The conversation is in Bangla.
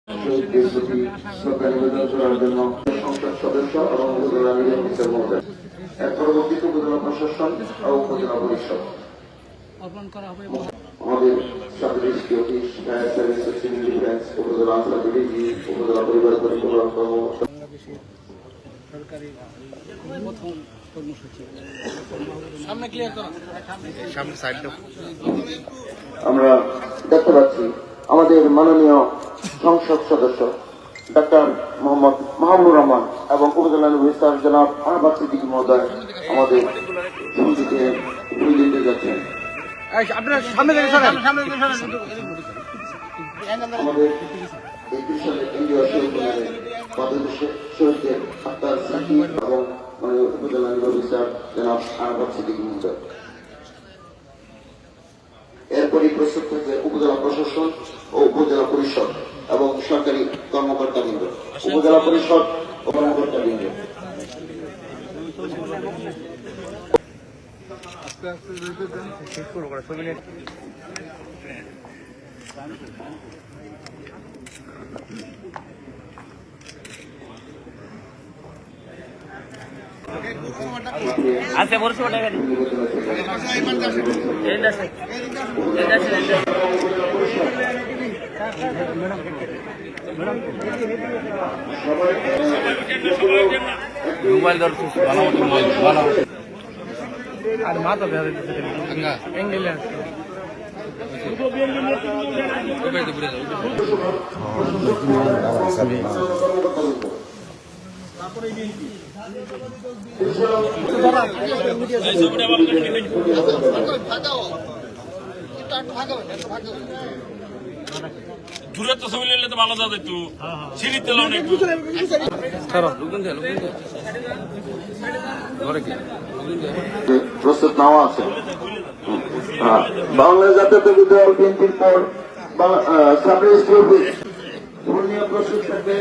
শহীদদের প্রতি শ্রদ্ধা নিবেদন করার জন্য সংসদ সদস্য এবং উপজেলা নির্বাহী অফিসার মহোদয় এর পরবর্তীতে উপজেলা প্রশাসন ও উপজেলা পরিষদ আমাদের subdistrict office fire service civil defence উপজেলা আনসার ডিজি উপজেলা পরিবার পরিকল্পনা কর্মকর্তা আমরা দেখতে পাচ্ছি আমাদের মাননীয় সংসদ সদস্য ডাক্তার মোহাম্মদ মাহবুবুর রহমান এবং উপজেলা নির্বাহী স্যার জনাব আহমদ সিদ্দিকী মহোদয় আমাদের সমিতিতে ফুল দিতে যাচ্ছেন। আমাদের এই সালে কেন্দ্রীয় শহীদের শহীদদের আত্মার স্মৃতি এবং উপজেলা নির্বাহী স্যার জনাব আহমদ সিদ্দিকী মহোদয়। এরপরই প্রস্তুত থাকবে উপজেলা প্রশাসন ও উপজেলা পরিষদ এবং সরকারি কর্মকর্তাবৃন্দ। উপজেলা পরিষদ ও কর্মকর্তাবৃন্দ আচ্ছা বলছি ওটা গেল মোবাইল ধর ভালো মতো ভালো আর মাথা ধরে অ্যাঙ্গেল আছে দূরে তো ছবি নিলে তো ভালো যাবে একটু সিঁড়িতে অনেক প্রস্তুত নেওয়া আছে। বাংলাদেশ জাতীয়তাবাদী দল বিএনপির পর সাব রেজিস্ট্রি অফিস প্রস্তুত থাকবে।